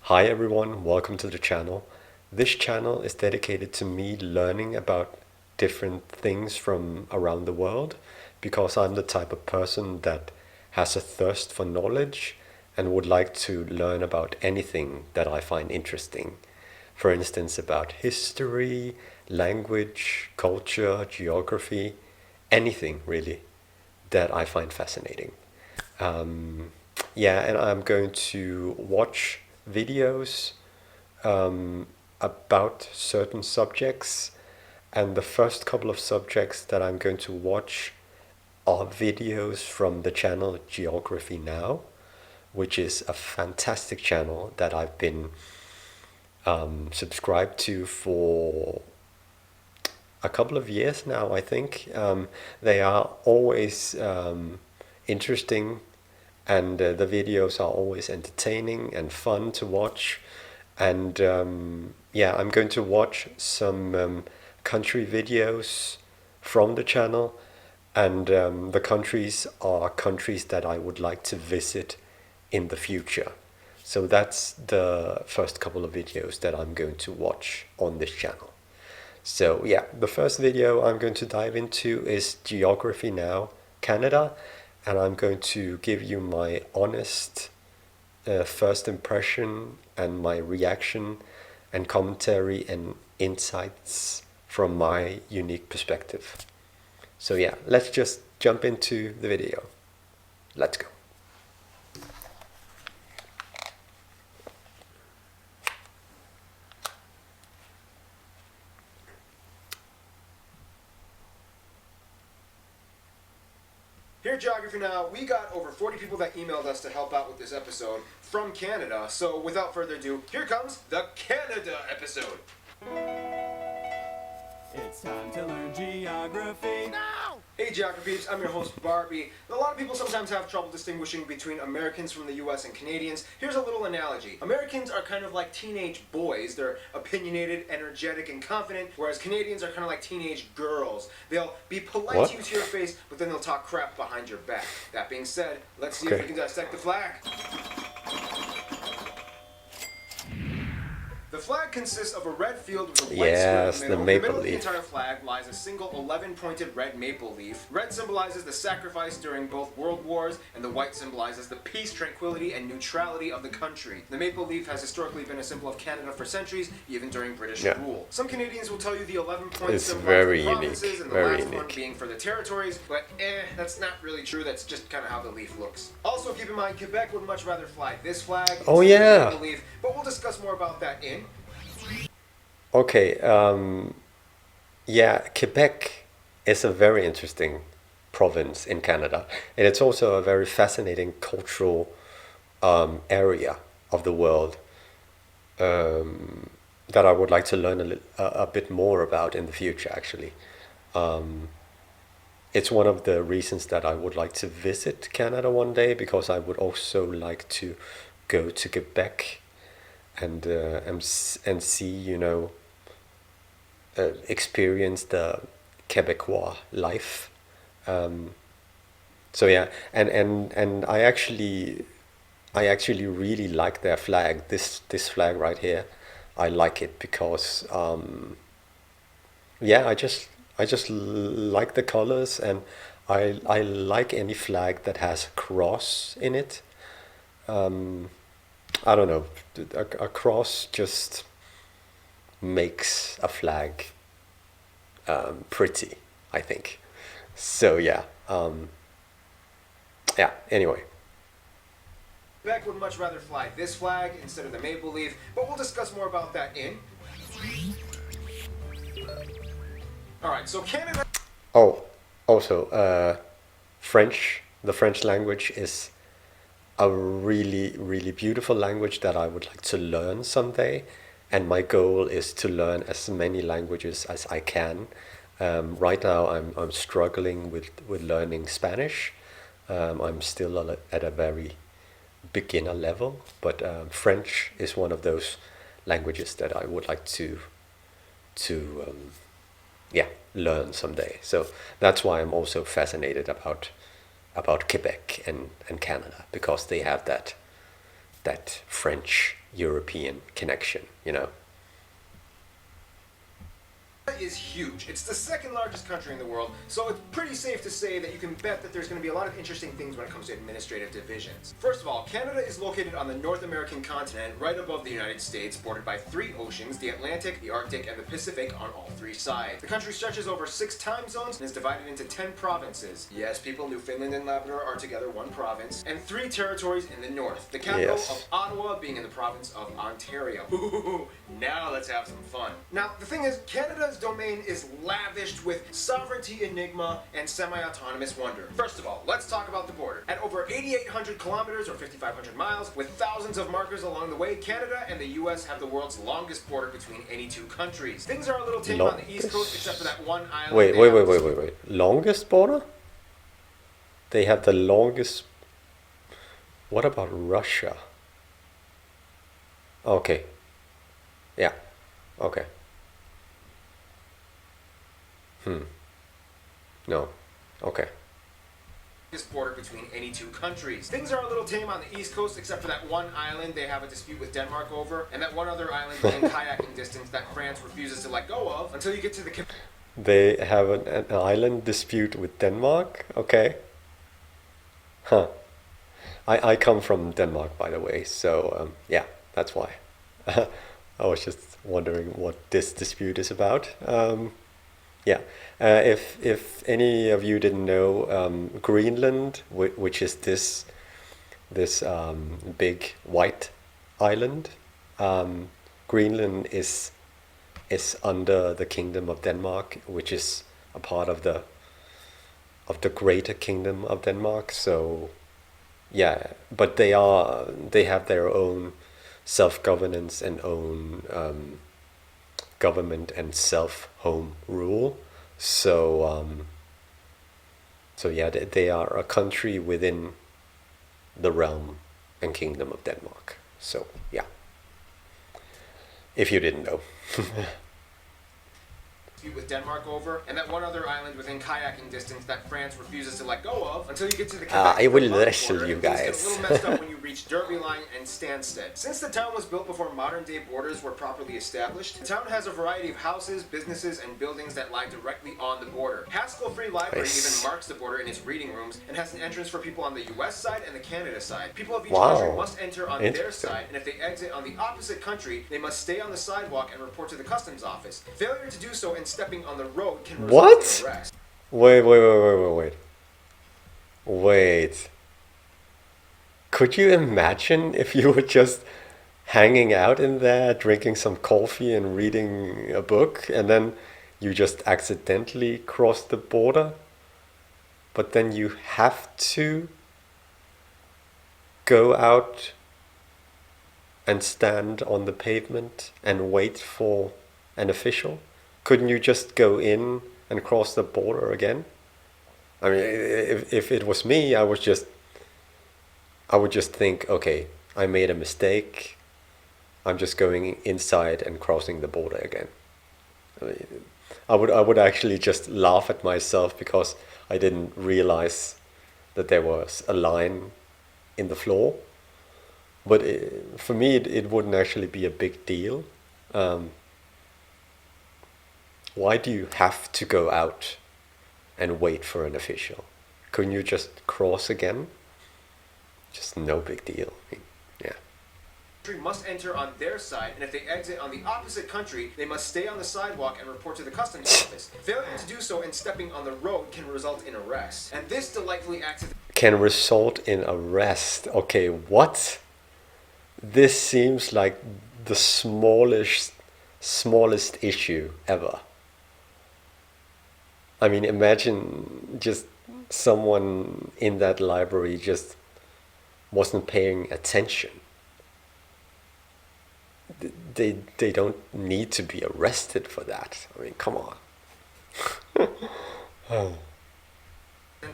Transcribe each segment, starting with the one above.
Hi everyone, welcome to the channel. This channel is dedicated to me learning about different things from around the world because I'm the type of person that has a thirst for knowledge and would like to learn about anything that I find interesting. For instance, about history, language, culture, geography, anything really that I find fascinating. Yeah, and I'm going to watch videos about certain subjects, and the first couple of subjects that I'm going to watch are videos from the channel Geography Now, which is a fantastic channel that I've been subscribed to for a couple of years now, I think. They are always interesting, and the videos are always entertaining and fun to watch. And yeah, I'm going to watch some country videos from the channel, and the countries are countries that I would like to visit in the future. So that's the first couple of videos that I'm going to watch on this channel. So yeah, the first video I'm going to dive into is Geography Now, Canada, and I'm going to give you my honest first impression and my reaction and commentary and insights from my unique perspective. So yeah, let's just jump into the video. Let's go. Here at Geography Now, we got over 40 people that emailed us to help out with this episode from Canada. So without further ado, here comes the Canada episode. It's time to learn geography. Now! Hey Geography peeps, I'm your host Barbie. A lot of people sometimes have trouble distinguishing between Americans from the US and Canadians. Here's a little analogy. Americans are kind of like teenage boys. They're opinionated, energetic, and confident, whereas Canadians are kind of like teenage girls. They'll be polite to you to your face, but then they'll talk crap behind your back. That being said, let's see if we can dissect the flag. The flag consists of a red field with a white square in the middle. In the middle of the entire flag lies a single 11-pointed red maple leaf. Red symbolizes the sacrifice during both world wars, and the white symbolizes the peace, tranquility, and neutrality of the country. The maple leaf has historically been a symbol of Canada for centuries, even during British rule. Some Canadians will tell you the 11 points symbolize the provinces, and the last one being for the territories, but that's not really true. That's just kind of how the leaf looks. Also, keep in mind, Quebec would much rather fly this flag instead of the maple leaf, but we'll discuss more about that in... Okay, yeah, Quebec is a very interesting province in Canada, and it's also a very fascinating cultural area of the world that I would like to learn a bit more about in the future, actually. It's one of the reasons that I would like to visit Canada one day, because I would also like to go to Quebec and see, you know, experience the Quebecois life. So yeah, and I actually really like their flag. This flag right here, I like it because yeah, I just like the colors, and I like any flag that has a cross in it. I don't know, a cross just makes a flag pretty, I think. So yeah, yeah, anyway. Quebec would much rather fly this flag instead of the maple leaf, but we'll discuss more about that in... Alright, so Canada... Oh, also, French, the French language is a really beautiful language that I would like to learn someday, and my goal is to learn as many languages as I can. Right now I'm struggling with learning Spanish. I'm still at a very beginner level, but French is one of those languages that I would like to yeah, learn someday. So that's why I'm also fascinated about Quebec and Canada, because they have that that French-European connection, you know. Is huge. It's the second largest country in the world, so it's pretty safe to say that you can bet that there's going to be a lot of interesting things when it comes to administrative divisions. First of all, Canada is located on the North American continent, right above the United States, bordered by 3 oceans, the Atlantic, the Arctic, and the Pacific on all 3 sides. The country stretches over 6 time zones and is divided into 10 provinces. Yes, people, Newfoundland and Labrador are together one province, and 3 territories in the north. The capital of Ottawa being in the province of Ontario. Ooh, now let's have some fun. Now, the thing is, Canada's domain is lavished with sovereignty enigma and semi-autonomous wonder. First of all, let's talk about the border. At over 8,800 kilometers or 5,500 miles, with thousands of markers along the way, Canada and the US have the world's longest border between any 2 countries. Things are a little tame on the east coast except for that one island. Wait. Longest border? They have the longest... What about Russia? Okay. Yeah. Okay. No. Okay. Border between any 2 countries. Things are a little tame on the east coast except for that one island they have a dispute with Denmark over, and that one other island within kayaking distance that France refuses to let go of until you get to the... They have an island dispute with Denmark? Okay. Huh. I come from Denmark, by the way, so yeah, that's why. I was just wondering what this dispute is about. Yeah, if any of you didn't know, Greenland, which is this big white island, Greenland is under the Kingdom of Denmark, which is a part of the Greater Kingdom of Denmark. So yeah, but they have their own self-governance and own government and self-home rule. So yeah, they are a country within the realm and kingdom of Denmark. So yeah, if you didn't know. With Denmark over, and that one other island within kayaking distance that France refuses to let go of until you get to the Quebec I will wrestle you guys. Things get a little messed up when you reach Derby Line and Stansted. Since the town was built before modern-day borders were properly established, the town has a variety of houses, businesses, and buildings that lie directly on the border. Haskell Free Library even marks the border in its reading rooms and has an entrance for people on the US side and the Canada side. People of each country must enter on their side, and if they exit on the opposite country, they must stay on the sidewalk and report to the customs office. Failure to do so and stepping on the road can result in arrest. Wait. Could you imagine if you were just hanging out in there, drinking some coffee and reading a book, and then you just accidentally cross the border, but then you have to go out and stand on the pavement and wait for an official? Couldn't you just go in and cross the border again? I mean, if it was me, I would just think, okay, I made a mistake. I'm just going inside and crossing the border again. I mean, I would actually just laugh at myself because I didn't realize that there was a line in the floor. But for me, it wouldn't actually be a big deal. Why do you have to go out and wait for an official? Couldn't you just cross again? Just no big deal. I mean, yeah. Must enter on their side, and if they exit on the opposite country, they must stay on the sidewalk and report to the customs office. Failure to do so and stepping on the road can result in arrest. And this delightfully acts as... Can result in arrest. Okay, what? This seems like the smallest issue ever. I mean, imagine just someone in that library just wasn't paying attention. They don't need to be arrested for that. I mean, come on.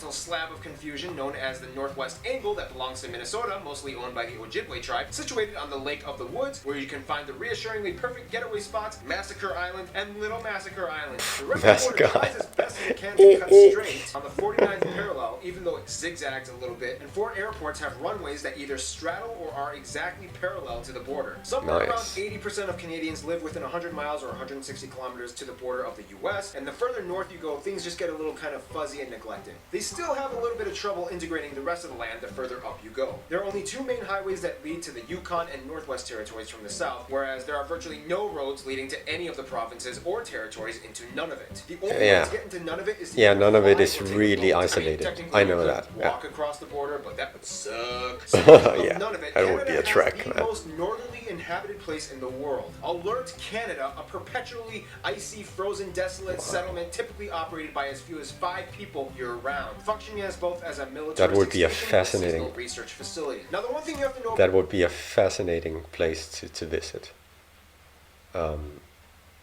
slab of confusion known as the Northwest Angle that belongs to Minnesota, mostly owned by the Ojibwe tribe, situated on the Lake of the Woods, where you can find the reassuringly perfect getaway spots, Massacre Island and Little Massacre Island. The rest of the border tries as best it can to cut straight on the 49th parallel, even though it zigzags a little bit, and 4 airports have runways that either straddle or are exactly parallel to the border. Somewhere around 80% of Canadians live within 100 miles or 160 kilometers to the border of the US, and the further north you go, things just get a little kind of fuzzy and neglected. They still have a little bit of trouble integrating the rest of the land the further up you go. There are only 2 main highways that lead to the Yukon and Northwest Territories from the south, whereas there are virtually no roads leading to any of the provinces or territories into none of it. The only way to get into none of it is none of it is really isolated. I know that. Walk across the border, but that would suck. None of it. That would be a trek, the most northerly inhabited place in the world. Alert Canada, a perpetually icy, frozen, desolate settlement typically operated by as few as 5 people year-round, functioning as both as a military that would be a fascinating research facility. Now, the one thing you have to know that would be a fascinating place to visit.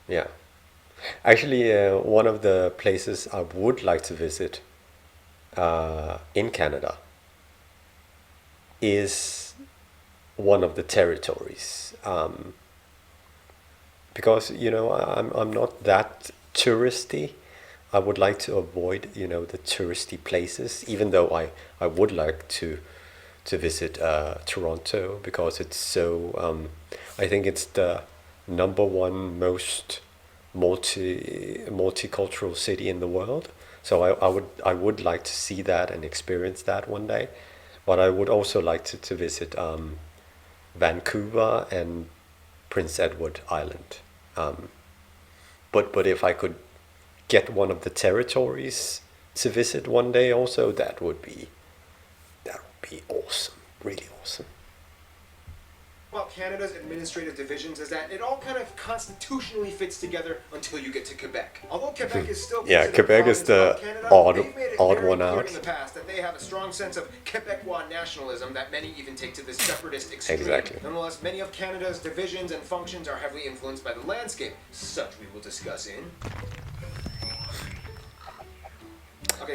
Yeah, actually, one of the places I would like to visit in Canada is one of the territories, because I'm not that touristy. I would like to avoid the touristy places, even though I would like to visit Toronto, because it's so I think it's the #1 most multicultural city in the world. So I would like to see that and experience that one day. But I would also like to visit Vancouver and Prince Edward Island. But if I could get one of the territories to visit one day also, that would be awesome, really awesome. About Canada's administrative divisions is that it all kind of constitutionally fits together until you get to Quebec. Although Quebec is still Quebec is the Canada, odd one out. In the past that they have a strong sense of Quebecois nationalism that many even take to this separatist extreme. Exactly. Nonetheless, many of Canada's divisions and functions are heavily influenced by the landscape, such we will discuss in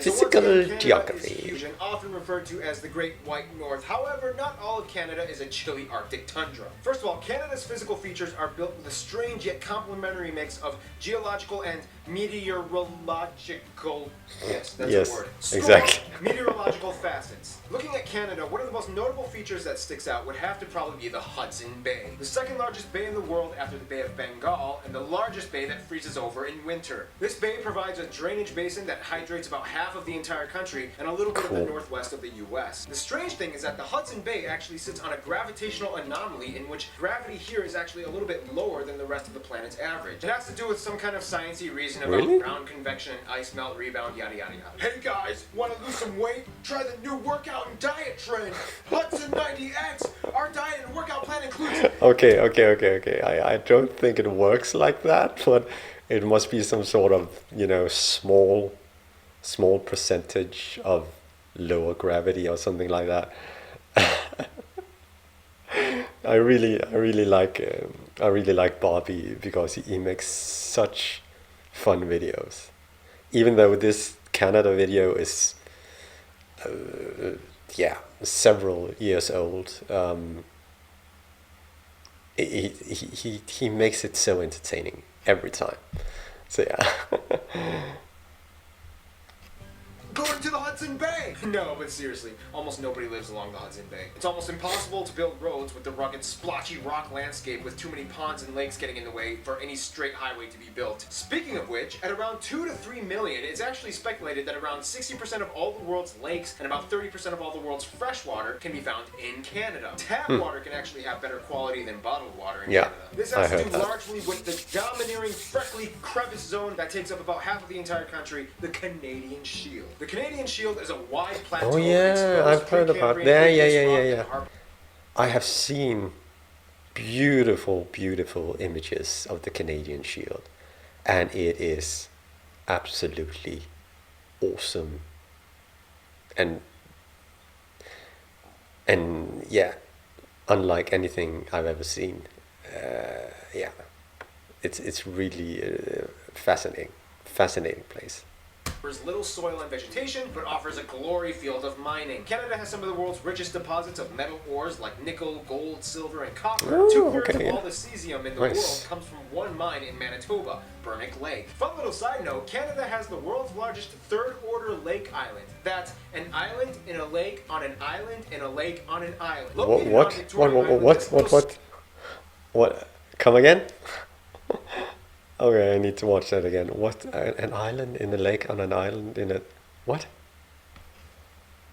physical geography. Is huge and often referred to as the Great White North. However, not all of Canada is a chilly Arctic tundra. First of all, Canada's physical features are built with a strange yet complementary mix of geological and meteorological. Yes, that's a word. Exactly. Meteorological facets. Looking at Canada, one of the most notable features that sticks out would have to probably be the Hudson Bay, the second largest bay in the world after the Bay of Bengal, and the largest bay that freezes over in winter. This bay provides a drainage basin that hydrates about half of the entire country and a little bit of the northwest of the US. The strange thing is that the Hudson Bay actually sits on a gravitational anomaly in which gravity here is actually a little bit lower than the rest of the planet's average. It has to do with some kind of sciencey reason about ground convection and ice melt rebound, yada yada yada. Hey guys, want to lose some weight? Try the new workout and diet trend, Hudson 90X. Our diet and workout plan includes... Okay. I don't think it works like that, but it must be some sort of, small percentage of lower gravity or something like that. I really like Bobby because he makes such fun videos. Even though this Canada video is several years old, he makes it so entertaining every time. So yeah. Going to the Hudson Bay! No, but seriously, almost nobody lives along the Hudson Bay. It's almost impossible to build roads with the rugged, splotchy rock landscape with too many ponds and lakes getting in the way for any straight highway to be built. Speaking of which, at around 2 to 3 million, it's actually speculated that around 60% of all the world's lakes and about 30% of all the world's fresh water can be found in Canada. Tap water can actually have better quality than bottled water in Canada. This has to do largely with the domineering, freckly crevice zone that takes up about half of the entire country, the Canadian Shield. The Canadian Shield is a wide plateau. Oh yeah, I've heard about that. Yeah. I have seen beautiful images of the Canadian Shield, and it is absolutely awesome. And yeah, unlike anything I've ever seen. It's really fascinating place. little soil and vegetation, but offers a glory field of mining. Canada has some of the world's richest deposits of metal ores like nickel, gold, silver, and copper. Oh, 2/3 okay, of all the cesium in the world comes from one mine in Manitoba, Burnick Lake. Fun little side note, Canada has the world's largest third-order lake island. That's an island in a lake on an island in a lake on an island. What? Come again? Okay, I need to watch that again. What? An island in a lake on an island in a... What?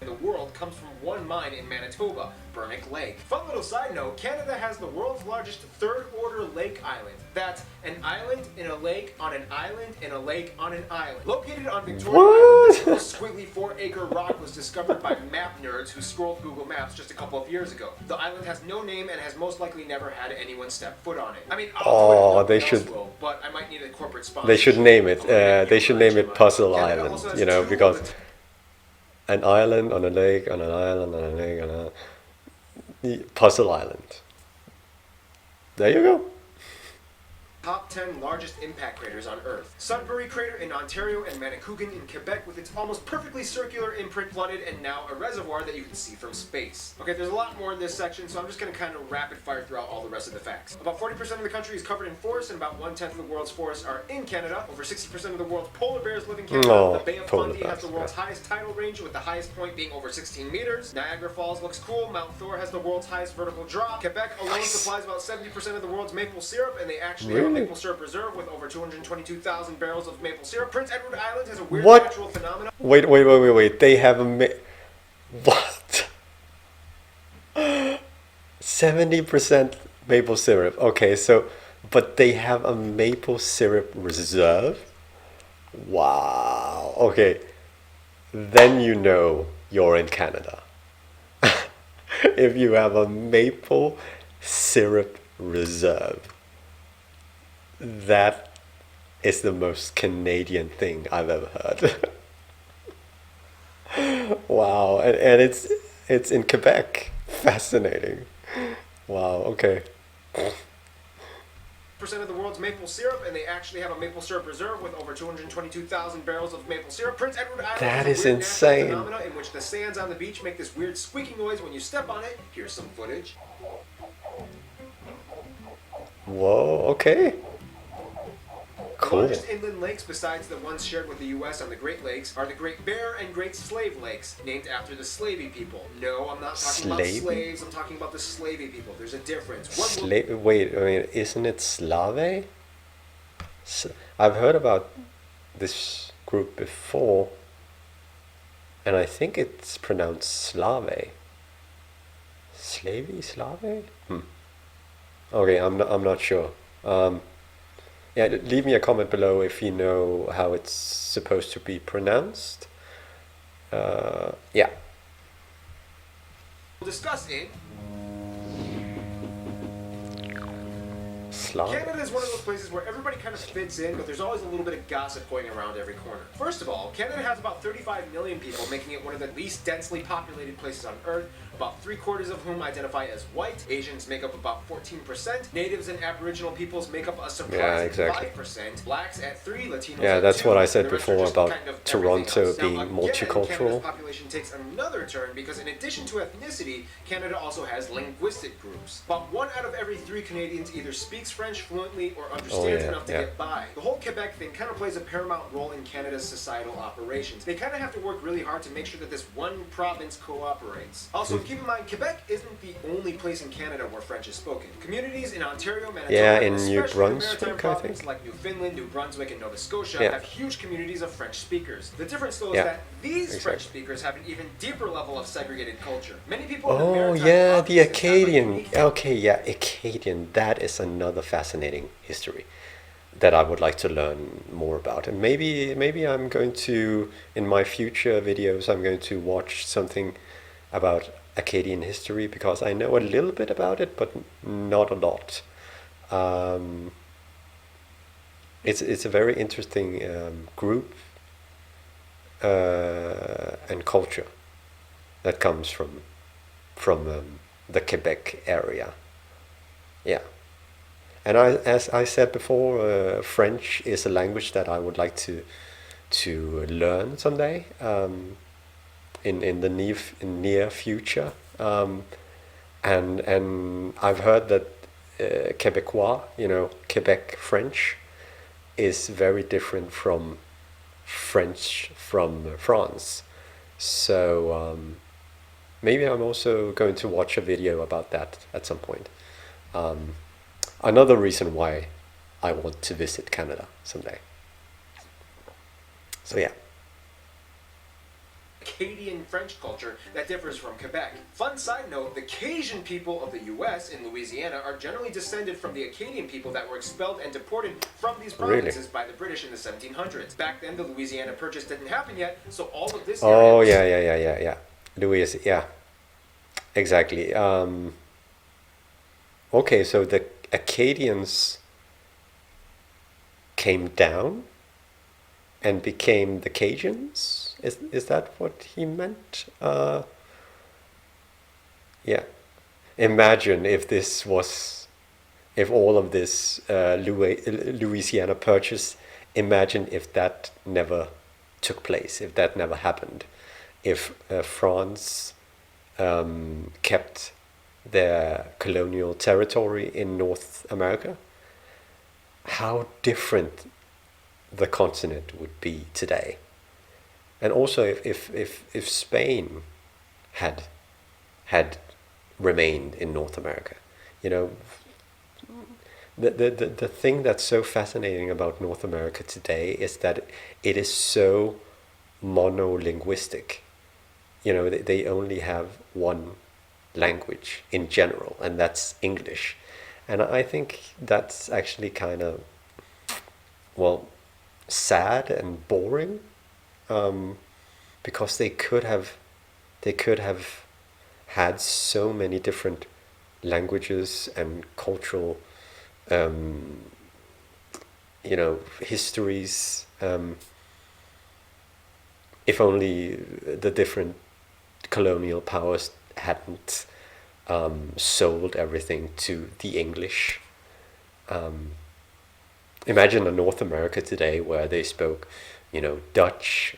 The world comes from one mine in Manitoba, Burnick Lake. Fun little side note, Canada has the world's largest third-order lake island. That's an island in a lake on an island in a lake on an island. Located on Victoria Island, this little squiggly 4-acre rock was discovered by map nerds who scrolled Google Maps just a couple of years ago. The island has no name and has most likely never had anyone step foot on it. I mean, they should... but I might need a corporate sponsor. They should name it. They should name it Puzzle Island, you know, because... An island on a lake, on an island, on a lake, on a... Puzzle Island. There you go. Top 10 largest impact craters on Earth. Sudbury Crater in Ontario and Manicouagan in Quebec with its almost perfectly circular imprint flooded and now a reservoir that you can see from space. Okay, there's a lot more in this section, so I'm just going to kind of rapid fire throughout all the rest of the facts. About 40% of the country is covered in forests and about 1/10 of the world's forests are in Canada. Over 60% of the world's polar bears live in Canada. The Bay of Fundy has the world's highest tidal range with the highest point being over 16 meters. Niagara Falls looks cool. Mount Thor has the world's highest vertical drop. Quebec alone supplies about 70% of the world's maple syrup and they actually have a maple syrup reserve with over 222,000 barrels of maple syrup. Prince Edward Island has a weird natural phenomenon. Wait. They have a... What? 70% maple syrup. Okay, so... But they have a maple syrup reserve? Wow. Okay. Then you know you're in Canada. If you have a maple syrup reserve. That is the most Canadian thing I've ever heard. Wow, and it's in Quebec. Fascinating. Wow, okay. Percent of the world's maple syrup, and they actually have a maple syrup reserve with over 222,000 barrels of maple syrup. Prince Edward Island that is is a weird insane. Phenomena in which the sands on the beach make this weird squeaking noise when you step on it. Here's some footage. Whoa, okay. The Cool. largest inland lakes, besides the ones shared with the U.S. on the Great Lakes, are the Great Bear and Great Slave Lakes, named after the Slavey people. No, I'm not talking about slaves, I'm talking about the Slavey people. There's a difference. Wait, I mean, isn't it Slave? I've heard about this group before, and I think it's pronounced Slave. Slave? Okay, I'm not sure. Yeah, leave me a comment below if you know how it's supposed to be pronounced. Yeah. We'll discuss it. Slavic. Canada is one of those places where everybody kind of fits in, but there's always a little bit of gossip going around every corner. First of all, Canada has about 35 million people, making it one of the least densely populated places on Earth, about 3/4 of whom identify as white. Asians make up about 14%. Natives and Aboriginal peoples make up a surprising 5%. Blacks at 3%, Latinos Yeah, at that's 2%. what I said The rest before are just about kind of Toronto everything else. being Now, multicultural. Canada's population takes another turn because in addition to ethnicity, Canada also has linguistic groups. About 1 out of every 3 Canadians either speaks French fluently or understands enough to get by. The whole Quebec thing kind of plays a paramount role in Canada's societal operations. They kind of have to work really hard to make sure that this one province cooperates. Also, keep in mind, Quebec isn't the only place in Canada where French is spoken. Communities in Ontario, Manitoba, in and New especially the maritime Brunswick, I provinces think. like Newfoundland, New Brunswick, and Nova Scotia have huge communities of French speakers. The difference though is that these French speakers have an even deeper level of segregated culture. Many people in the maritime yeah, the provinces Acadian. Okay, yeah, Acadian. That is another fascinating history that I would like to learn more about. And maybe I'm going to, in my future videos, I'm going to watch something about Acadian history because I know a little bit about it, but not a lot. It's a very interesting group and culture that comes from the Quebec area. Yeah. And as I said before, French is a language that I would like to to learn someday, in the near future. And I've heard that Quebecois, Quebec French, is very different from French from France. So maybe I'm also going to watch a video about that at some point. Another reason why I want to visit Canada someday. So yeah. Acadian French culture that differs from Quebec. Fun side note, the Cajun people of the US in Louisiana are generally descended from the Acadian people that were expelled and deported from these provinces by the British in the 1700s. Back then, the Louisiana Purchase didn't happen yet, so all of this area Oh, yeah. Louis, yeah. Exactly. Okay, so the Acadians came down and became the Cajuns? Is that what he meant? Yeah. Imagine if all of this Louisiana Purchase, imagine if that never took place, if that never happened, if France kept their colonial territory in North America, how different the continent would be today. And also if Spain had remained in North America, the thing that's so fascinating about North America today is that it is so monolinguistic. They only have one language in general, and that's English. And I think that's actually kind of, sad and boring, because they could have had so many different languages and cultural histories, if only the different colonial powers hadn't sold everything to the English. Imagine a North America today where they spoke, Dutch,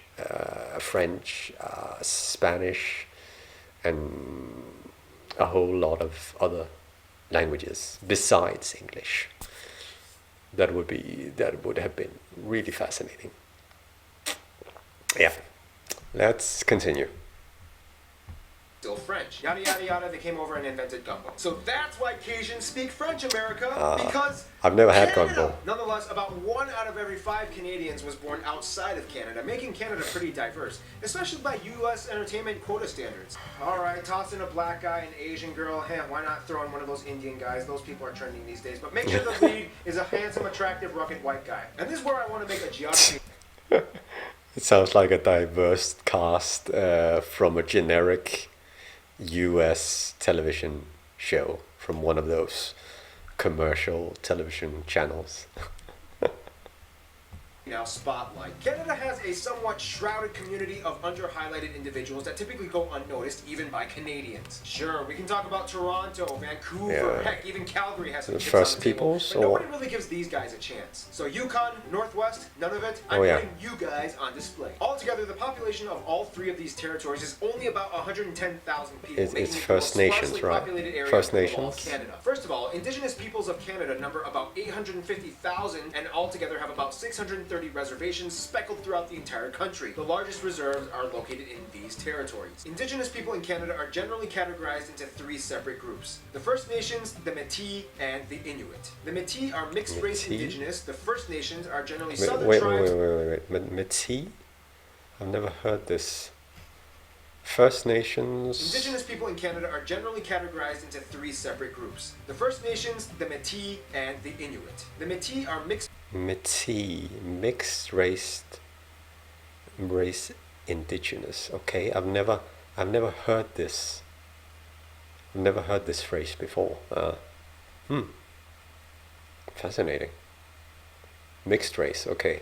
French, Spanish, and a whole lot of other languages besides English. That would have been really fascinating. Yeah, let's continue. Still French. Yada yada yada, they came over and invented gumbo. So that's why Cajuns speak French, America, because I've never had Canada. gumbo. Nonetheless, about 1 out of every 5 Canadians was born outside of Canada, making Canada pretty diverse, especially by US entertainment quota standards. Alright, toss in a black guy, an Asian girl, why not throw in one of those Indian guys? Those people are trending these days, but make sure the lead is a handsome, attractive, rugged white guy. And this is where I want to make a geography. It sounds like a diverse cast from a generic US television show from one of those commercial television channels. Now spotlight. Canada has a somewhat shrouded community of under-highlighted individuals that typically go unnoticed even by Canadians. Sure, we can talk about Toronto, Vancouver, heck, even Calgary has some chips First on the table, Peoples, but nobody really gives these guys a chance. So Yukon, Northwest, none of it. I'm putting you guys on display. Altogether, the population of all 3 of these territories is only about 110,000 people. It's First Nations, right? First Nations. Canada. First of all, Indigenous peoples of Canada number about 850,000 and altogether have about 630 reservations speckled throughout the entire country. The largest reserves are located in these territories. Indigenous people in Canada are generally categorized into 3 separate groups. The First Nations, the Métis, and the Inuit. The Métis are mixed-race Indigenous. The First Nations are generally southern tribes. Wait. Métis? I've never heard this. First Nations. Indigenous people in Canada are generally categorized into 3 separate groups. The First Nations, the Métis, and the Inuit. The Métis are Métis, mixed race Indigenous. Okay, I've never heard this. I've never heard this phrase before. Fascinating. Mixed race. Okay.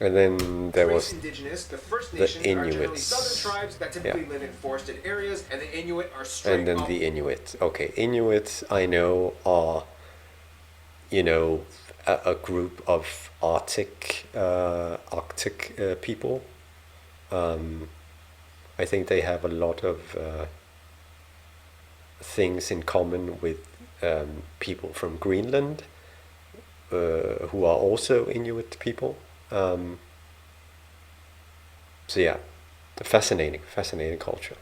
And then there was Indigenous. The First Nations are generally southern tribes that typically live in forested areas, and the Inuit are straight and then the Inuit. Okay, Inuit I know are, a group of Arctic people. I think they have a lot of things in common with people from Greenland, who are also Inuit people. So yeah, fascinating culture.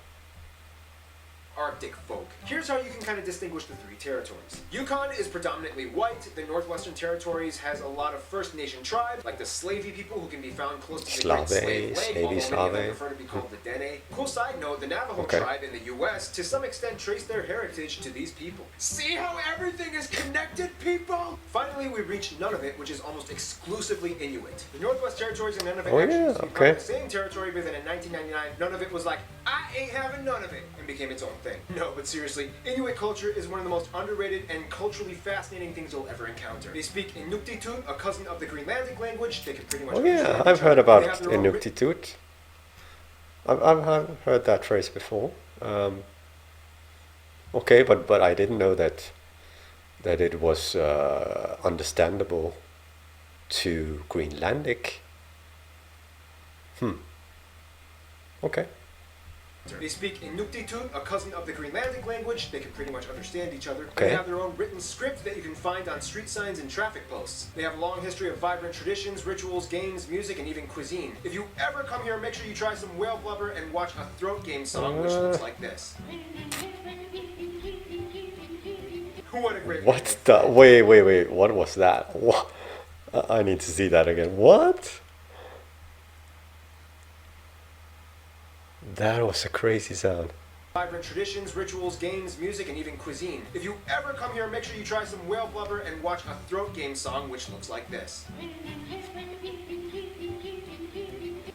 Arctic folk. Here's how you can kind of distinguish the three territories. Yukon is predominantly white. The Northwestern Territories has a lot of First Nation tribes, like the Slavey people who can be found close to the Great Slave Lake, although many of them prefer to be called the Dene. Cool side note, the Navajo tribe in the US, to some extent, trace their heritage to these people. See how everything is connected, people? Finally, we reach Nunavut, which is almost exclusively Inuit. The Northwest Territories and Nunavut actually used to be part of the same territory, but then in 1999, Nunavut was like, I ain't having none of it, and became its own thing. No, but seriously, Inuit culture is one of the most underrated and culturally fascinating things you'll ever encounter. They speak Inuktitut, a cousin of the Greenlandic language. They can pretty much I've heard about Inuktitut. I've heard that phrase before. Okay, but I didn't know that it was understandable to Greenlandic. Okay. They speak Inuktitut, a cousin of the Greenlandic language. They can pretty much understand each other. Okay. They have their own written script that you can find on street signs and traffic posts. They have a long history of vibrant traditions, rituals, games, music, and even cuisine. If you ever come here, make sure you try some whale blubber and watch a throat game song, which looks like this. What a great What's that? Wait, what was that? What? I need to see that again. What? That was a crazy sound. Vibrant traditions, rituals, games, music, and even cuisine. If you ever come here, make sure you try some whale blubber and watch a throat game song, which looks like this.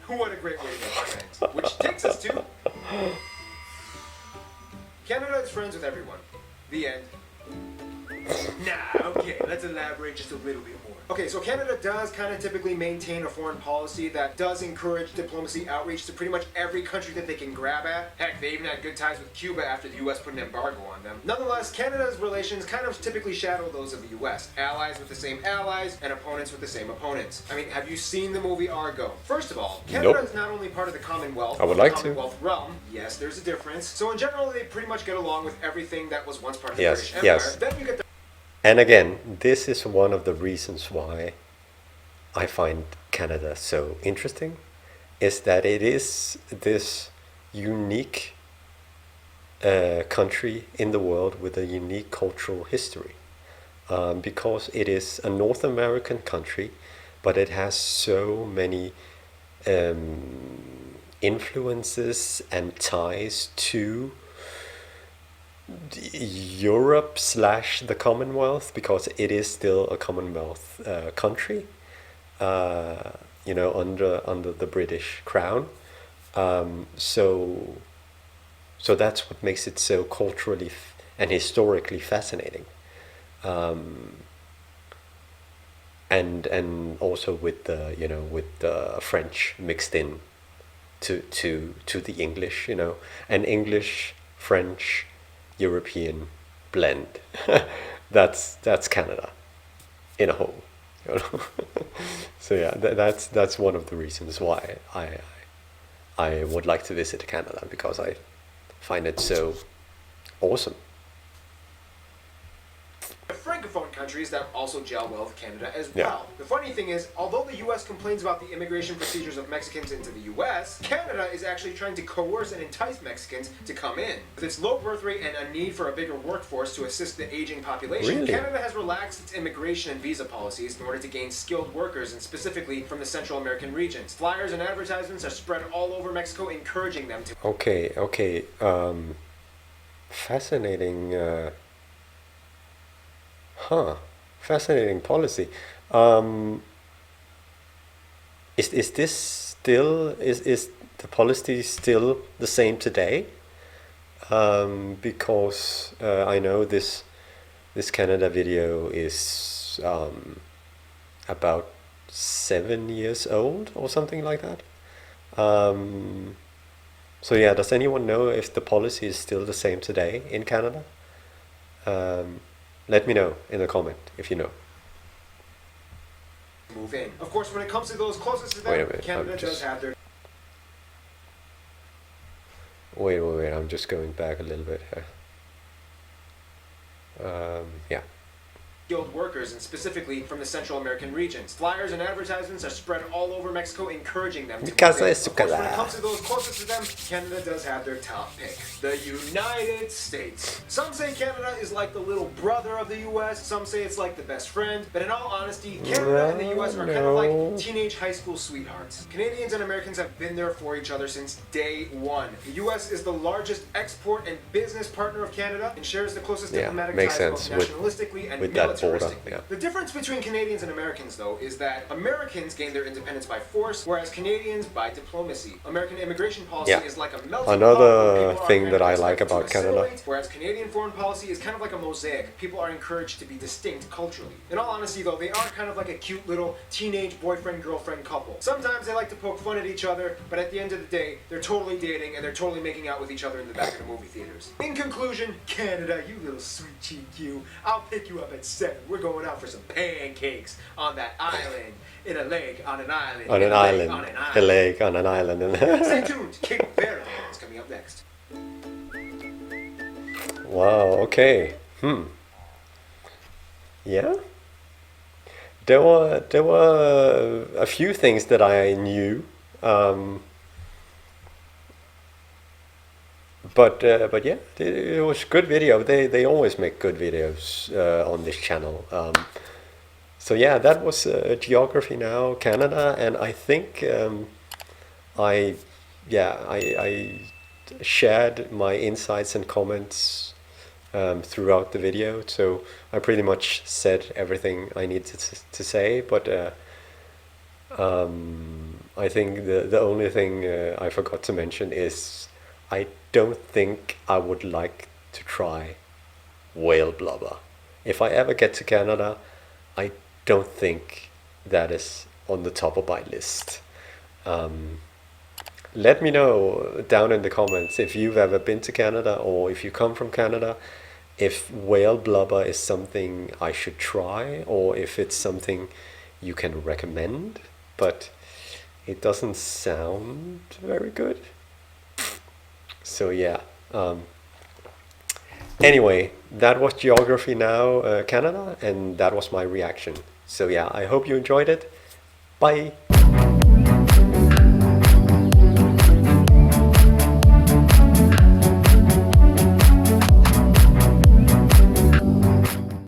What a great way to make friends. Which takes us to... Canada is friends with everyone. The end. Nah, okay, let's elaborate just a little bit more. Okay, so Canada does kind of typically maintain a foreign policy that does encourage diplomacy outreach to pretty much every country that they can grab at. Heck, they even had good ties with Cuba after the US put an embargo on them. Nonetheless, Canada's relations kind of typically shadow those of the US. Allies with the same allies, and opponents with the same opponents. I mean, have you seen the movie Argo? First of all, Canada is not only part of the Commonwealth, I would like the Commonwealth realm. Yes, there's a difference. So in general, they pretty much get along with everything that was once part of the British Empire. Then you get the... And again, this is one of the reasons why I find Canada so interesting, is that it is this unique country in the world with a unique cultural history, because it is a North American country, but it has so many influences and ties to Europe / the Commonwealth, because it is still a Commonwealth country, under the British Crown. So that's what makes it so culturally and historically fascinating. And also with the French mixed in to the English, and English, French, European blend. That's Canada in a whole. So yeah, that's one of the reasons why I would like to visit Canada, because I find it so awesome. Francophone countries that also gel well with Canada as well. The funny thing is, although the US complains about the immigration procedures of Mexicans into the US, Canada is actually trying to coerce and entice Mexicans to come in. With its low birth rate and a need for a bigger workforce to assist the aging population, Canada has relaxed its immigration and visa policies in order to gain skilled workers, and specifically from the Central American regions. Flyers and advertisements are spread all over Mexico, encouraging them to... Okay. Fascinating... Fascinating policy. Is this still is the policy still the same today? Because I know this Canada video is about 7 years old or something like that. So yeah, does anyone know if the policy is still the same today in Canada? Let me know in the comment if you know. move in. Of course, when it comes to those closest to them, Wait a minute, Canada does have their Wait, I'm just going back a little bit here. Yeah. skilled workers, and specifically from the Central American regions. Flyers and advertisements are spread all over Mexico, encouraging them to move in. Of course, when it comes to those closest to them, Canada does have their top pick, the United States. Some say Canada is like the little brother of the U.S., some say it's like the best friend, but in all honesty, Canada and the U.S. are kind of like teenage high school sweethearts. Canadians and Americans have been there for each other since day one. The U.S. is the largest export and business partner of Canada and shares the closest diplomatic ties both nationalistically and militaristically. Yeah. The difference between Canadians and Americans, though, is that Americans gained their independence by force, whereas Canadians by diplomacy. American immigration policy is like a melting pot. Another thing that I like about Canada, whereas Canadian foreign policy is kind of like a mosaic. People are encouraged to be distinct culturally. In all honesty, though, they are kind of like a cute little teenage boyfriend-girlfriend couple. Sometimes they like to poke fun at each other, but at the end of the day, they're totally dating and they're totally making out with each other in the back of the movie theaters. In conclusion, Canada, you little sweet cheek you, I'll pick you up at 7. We're going out for some pancakes on that island, in a lake, on an island, on an island, a lake, on an island. Stay tuned, Cape Verde is coming up next. Wow, okay. Yeah. There were a few things that I knew. But yeah, it was good video. They always make good videos on this channel. So yeah, that was Geography Now Canada, and I think I shared my insights and comments throughout the video. So I pretty much said everything I needed to say. But I think the only thing I forgot to mention is I don't think I would like to try whale blubber. If I ever get to Canada, I don't think that is on the top of my list. Let me know down in the comments if you've ever been to Canada, or if you come from Canada, if whale blubber is something I should try, or if it's something you can recommend. But it doesn't sound very good. So yeah, anyway, that was Geography Now Canada, and that was my reaction. So yeah, I hope you enjoyed it. Bye.